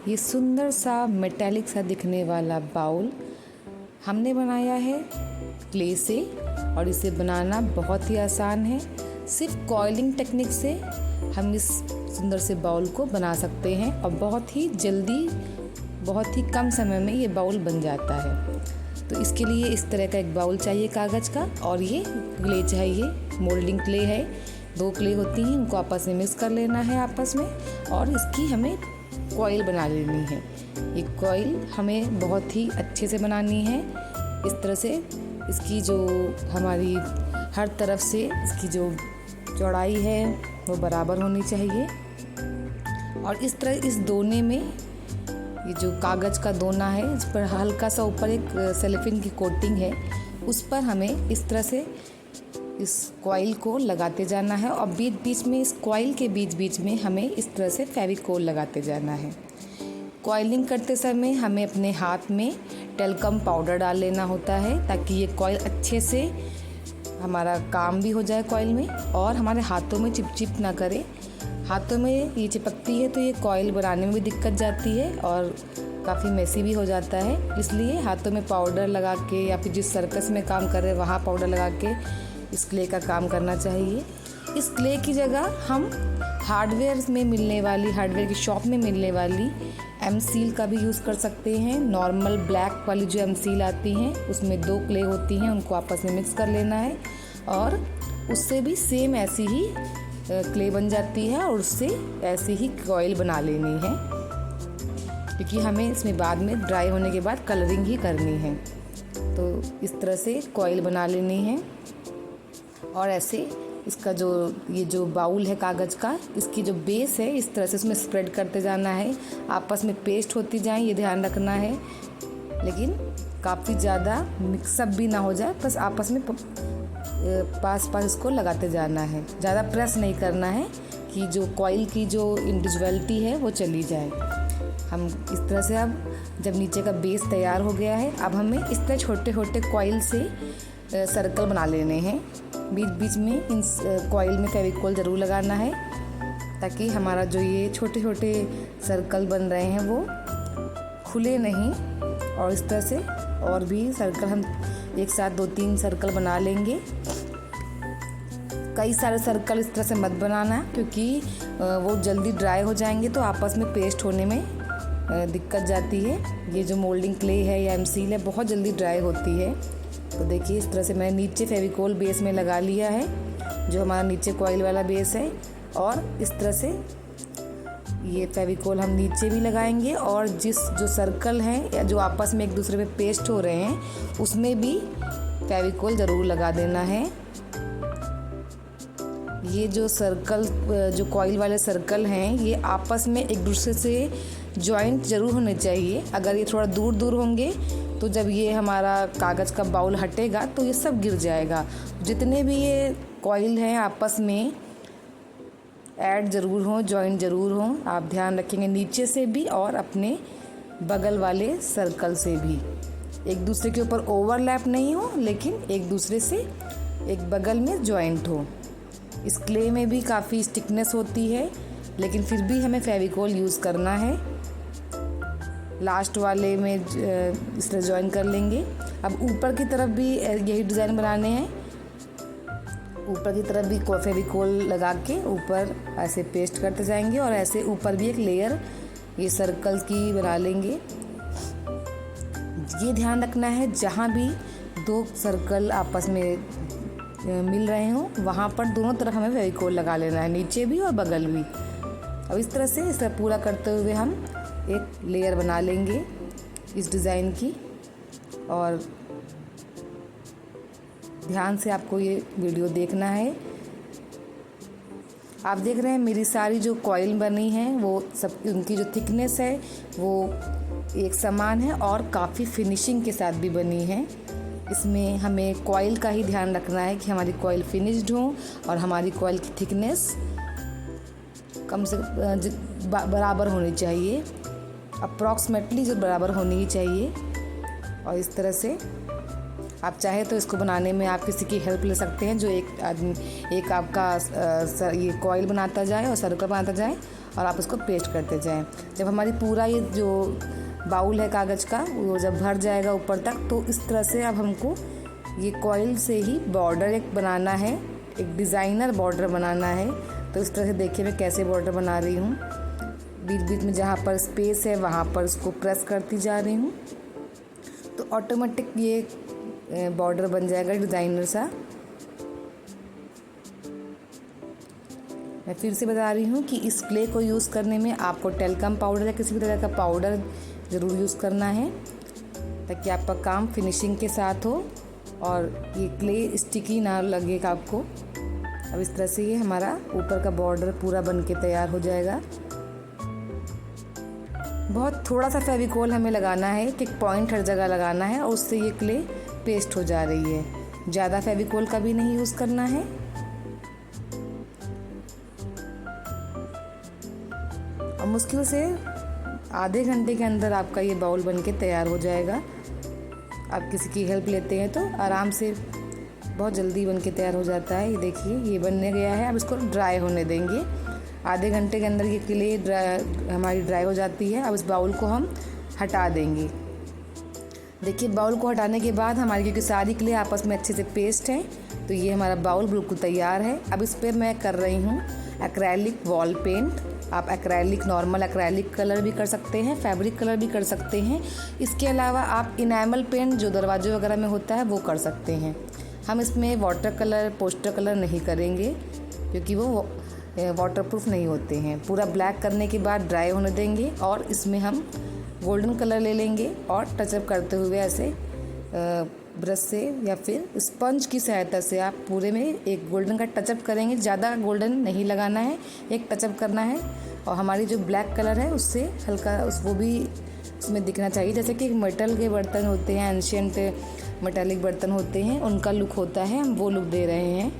ये सुंदर सा मेटालिक सा दिखने वाला बाउल हमने बनाया है क्ले से और इसे बनाना बहुत ही आसान है। सिर्फ कॉइलिंग टेक्निक से हम इस सुंदर से बाउल को बना सकते हैं और बहुत ही जल्दी, बहुत ही कम समय में ये बाउल बन जाता है। तो इसके लिए इस तरह का एक बाउल चाहिए कागज़ का, और ये क्ले चाहिए, मोल्डिंग क्ले है। 2 क्ले होती हैं, उनको आपस में मिक्स कर लेना है आपस में, और इसकी हमें कॉइल बना लेनी है। ये कॉइल हमें बहुत ही अच्छे से बनानी है। इस तरह से इसकी जो हमारी हर तरफ से इसकी जो चौड़ाई है वो बराबर होनी चाहिए, और इस तरह इस दोने में ये जो कागज़ का दोना है इस पर हल्का सा ऊपर एक सेलोफेन की कोटिंग है, उस पर हमें इस तरह से इस कॉइल को लगाते जाना है, और बीच बीच में इस कॉइल के बीच बीच में हमें इस तरह से फेविकोल लगाते जाना है। कॉइलिंग करते समय हमें अपने हाथ में टेल्कम पाउडर डाल लेना होता है, ताकि ये कॉइल अच्छे से हमारा काम भी हो जाए कॉइल में, और हमारे हाथों में चिपचिप ना करे। हाथों में ये चिपकती है तो ये कॉइल बनाने में भी दिक्कत जाती है और काफ़ी मेसी भी हो जाता है। इसलिए हाथों में पाउडर लगा के, या फिर जिस सर्कस में काम कर रहे हैं वहाँ पाउडर लगा के इस क्ले का काम करना चाहिए। इस क्ले की जगह हम हार्डवेयर की शॉप में मिलने वाली एम सील का भी यूज़ कर सकते हैं। नॉर्मल ब्लैक वाली जो एम सील आती हैं उसमें 2 क्ले होती हैं, उनको आपस में मिक्स कर लेना है, और उससे भी सेम ऐसी ही क्ले बन जाती है, और उससे ऐसे ही कॉइल बना लेनी है, क्योंकि हमें इसमें बाद में ड्राई होने के बाद कलरिंग ही करनी है। तो इस तरह से कॉइल बना लेनी है, और ऐसे इसका ये जो बाउल है कागज़ का, इसकी जो बेस है इस तरह से उसमें स्प्रेड करते जाना है। आपस में पेस्ट होती जाए ये ध्यान रखना है, लेकिन काफ़ी ज़्यादा मिक्सअप भी ना हो जाए, बस आपस में पास इसको लगाते जाना है। ज़्यादा प्रेस नहीं करना है कि जो कॉइल की जो इंडिविजुअलिटी है वो चली जाए। हम इस तरह से अब जब नीचे का बेस तैयार हो गया है, अब हमें इस तरह छोटे छोटे कॉइल से सर्कल बना लेने हैं। बीच बीच में इन कॉइल में फेविकोल ज़रूर लगाना है, ताकि हमारा जो ये छोटे छोटे सर्कल बन रहे हैं वो खुले नहीं। और इस तरह से और भी सर्कल हम एक साथ 2-3 सर्कल बना लेंगे। कई सारे सर्कल इस तरह से मत बनाना, क्योंकि वो जल्दी ड्राई हो जाएंगे तो आपस में पेस्ट होने में दिक्कत जाती है। ये जो मोल्डिंग क्ले है या एम सील है बहुत जल्दी ड्राई होती है। तो देखिए इस तरह से मैंने नीचे फेविकोल बेस में लगा लिया है, जो हमारा नीचे कॉइल वाला बेस है, और इस तरह से ये फेविकोल हम नीचे भी लगाएंगे, और जो सर्कल हैं या जो आपस में एक दूसरे पे पेस्ट हो रहे हैं उसमें भी फेविकोल ज़रूर लगा देना है। ये जो सर्कल, जो कॉइल वाले सर्कल हैं, ये आपस में एक दूसरे से जॉइंट ज़रूर होने चाहिए। अगर ये थोड़ा दूर दूर होंगे तो जब ये हमारा कागज़ का बाउल हटेगा तो ये सब गिर जाएगा। जितने भी ये कॉइल हैं आपस में ऐड ज़रूर हों, जॉइंट ज़रूर हों। आप ध्यान रखेंगे नीचे से भी और अपने बगल वाले सर्कल से भी, एक दूसरे के ऊपर ओवरलैप नहीं हो, लेकिन एक दूसरे से एक बगल में जॉइंट हो। इस क्ले में भी काफ़ी स्टिकनेस होती है, लेकिन फिर भी हमें फेविकोल यूज़ करना है। लास्ट वाले में इस तरह जॉइन कर लेंगे। अब ऊपर की तरफ भी यही डिज़ाइन बनाने हैं। ऊपर की तरफ भी फेविकोल लगा के ऊपर ऐसे पेस्ट करते जाएंगे, और ऐसे ऊपर भी एक लेयर ये सर्कल की बना लेंगे। ये ध्यान रखना है जहाँ भी 2 सर्कल आपस में मिल रहे हों वहाँ पर दोनों तरफ हमें फेविकोल लगा लेना है, नीचे भी और बगल भी। अब इस तरह से इसे पूरा करते हुए हम एक लेयर बना लेंगे इस डिज़ाइन की। और ध्यान से आपको ये वीडियो देखना है। आप देख रहे हैं मेरी सारी जो कॉइल बनी हैं वो सब, उनकी जो थिकनेस है वो एक समान है और काफ़ी फिनिशिंग के साथ भी बनी है। इसमें हमें कॉइल का ही ध्यान रखना है कि हमारी कॉइल फिनिश्ड हो और हमारी कॉइल की थिकनेस कम से बराबर होनी चाहिए, अप्रॉक्सीमेटली जो बराबर होनी ही चाहिए। और इस तरह से आप चाहे तो इसको बनाने में आप किसी की हेल्प ले सकते हैं, जो एक आपका ये कॉइल बनाता जाए और सर्कल बनाता जाए, और आप उसको पेस्ट करते जाएं। जब हमारी पूरा ये जो बाउल है कागज़ का वो जब भर जाएगा ऊपर तक, तो इस तरह से अब हमको ये कॉइल से ही बॉर्डर एक बनाना है, एक डिज़ाइनर बॉर्डर बनाना है। तो इस तरह से देखिए मैं कैसे बॉर्डर बना रही हूँ। बीच बीच में जहाँ पर स्पेस है वहाँ पर उसको प्रेस करती जा रही हूँ, तो ऑटोमेटिक ये बॉर्डर बन जाएगा डिज़ाइनर सा। मैं फिर से बता रही हूँ कि इस क्ले को यूज़ करने में आपको टेल्कम पाउडर या किसी भी तरह का पाउडर ज़रूर यूज़ करना है, ताकि आपका काम फिनिशिंग के साथ हो और ये क्ले स्टिकी ना लगे आपको। अब इस तरह से ये हमारा ऊपर का बॉर्डर पूरा बन के तैयार हो जाएगा। बहुत थोड़ा सा फेविकोल हमें लगाना है, एक पॉइंट हर जगह लगाना है और उससे ये क्ले पेस्ट हो जा रही है। ज़्यादा फेविकोल का भी नहीं यूज़ करना है। और मुश्किल से आधे घंटे के अंदर आपका ये बाउल बन के तैयार हो जाएगा। आप किसी की हेल्प लेते हैं तो आराम से बहुत जल्दी बन के तैयार हो जाता है। ये देखिए ये बनने गया है। अब इसको ड्राई होने देंगे। आधे घंटे के अंदर ये क्ले हमारी ड्राई हो जाती है। अब इस बाउल को हम हटा देंगे। देखिए बाउल को हटाने के बाद हमारी क्योंकि सारी क्ले आपस में अच्छे से पेस्ट हैं, तो ये हमारा बाउल बिल्कुल तैयार है। अब इस पर मैं कर रही हूँ एक्रेलिक वॉल पेंट। आप एक्रेलिक नॉर्मल एक्रेलिक कलर भी कर सकते हैं, फैब्रिक कलर भी कर सकते हैं। इसके अलावा आप इनेमल पेंट जो दरवाजे वगैरह में होता है वो कर सकते हैं। हम इसमें वाटर कलर पोस्टर कलर नहीं करेंगे क्योंकि वो वाटरप्रूफ नहीं होते हैं। पूरा ब्लैक करने के बाद ड्राई होने देंगे और इसमें हम गोल्डन कलर ले लेंगे और टचअप करते हुए ऐसे ब्रश से या फिर स्पंज की सहायता से आप पूरे में एक गोल्डन का टचअप करेंगे। ज़्यादा गोल्डन नहीं लगाना है, एक टचअप करना है। और हमारी जो ब्लैक कलर है उससे हल्का वो भी उसमें दिखना चाहिए, जैसे कि मेटल के बर्तन होते हैं, एंशियंट मेटालिक बर्तन होते हैं, उनका लुक होता है, हम वो लुक दे रहे हैं।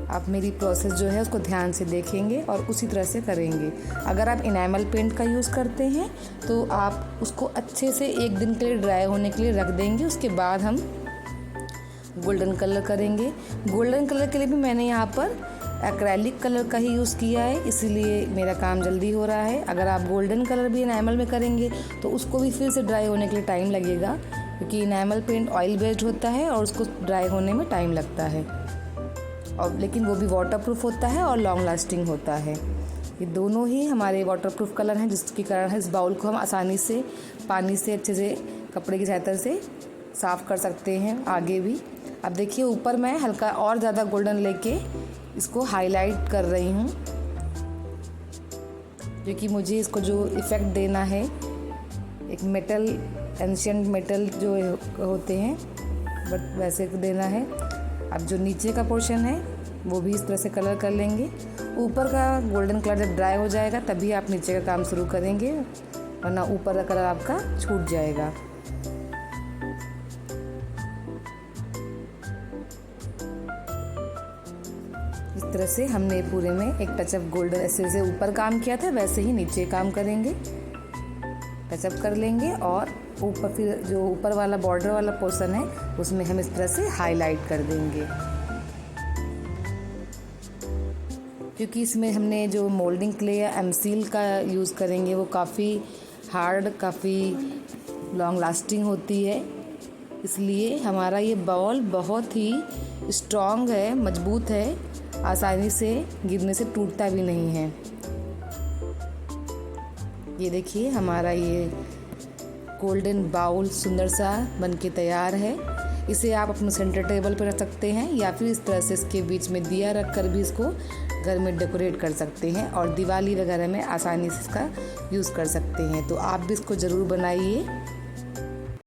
आप मेरी प्रोसेस जो है उसको ध्यान से देखेंगे और उसी तरह से करेंगे। अगर आप इनेमल पेंट का यूज़ करते हैं तो आप उसको अच्छे से एक दिन के लिए ड्राई होने के लिए रख देंगे। उसके बाद हम गोल्डन कलर करेंगे। गोल्डन कलर के लिए भी मैंने यहाँ पर एक्रेलिक कलर का ही यूज़ किया है, इसीलिए मेरा काम जल्दी हो रहा है। अगर आप गोल्डन कलर भी इनेमल में करेंगे तो उसको भी फिर से ड्राई होने के लिए टाइम लगेगा, क्योंकि इनेमल पेंट ऑयल बेस्ड होता है और उसको ड्राई होने में टाइम लगता है। और लेकिन वो भी वाटरप्रूफ होता है और लॉन्ग लास्टिंग होता है। ये दोनों ही हमारे वाटरप्रूफ कलर हैं, जिसके कारण इस बाउल को हम आसानी से पानी से अच्छे से कपड़े की सहायता से साफ़ कर सकते हैं आगे भी। अब देखिए ऊपर मैं हल्का और ज़्यादा गोल्डन लेके इसको हाईलाइट कर रही हूँ, क्योंकि मुझे इसको जो इफ़ेक्ट देना है एक मेटल एंशियंट मेटल जो होते हैं बट वैसे देना है। अब जो नीचे का पोर्शन है वो भी इस तरह से कलर कर लेंगे। ऊपर का गोल्डन कलर जब ड्राई हो जाएगा तभी आप नीचे का काम शुरू करेंगे, वरना ऊपर का कलर आपका छूट जाएगा। इस तरह से हमने पूरे में एक टचअप गोल्डन ऐसे से ऊपर काम किया था, वैसे ही नीचे काम करेंगे। टचअप कर लेंगे और ऊपर फिर जो ऊपर वाला बॉर्डर वाला पोर्शन है उसमें हम इस तरह से हाईलाइट कर देंगे, क्योंकि इसमें हमने जो मोल्डिंग क्ले या एमसील का यूज़ करेंगे वो काफ़ी हार्ड, काफ़ी लॉन्ग लास्टिंग होती है। इसलिए हमारा ये बाउल बहुत ही स्ट्रॉन्ग है, मजबूत है, आसानी से गिरने से टूटता भी नहीं है। ये देखिए हमारा ये गोल्डन बाउल सुंदर सा बनके तैयार है। इसे आप अपने सेंटर टेबल पर रख सकते हैं या फिर इस तरह से इसके बीच में दिया रख कर भी इसको घर में डेकोरेट कर सकते हैं और दिवाली वगैरह में आसानी से इसका यूज़ कर सकते हैं। तो आप भी इसको ज़रूर बनाइए।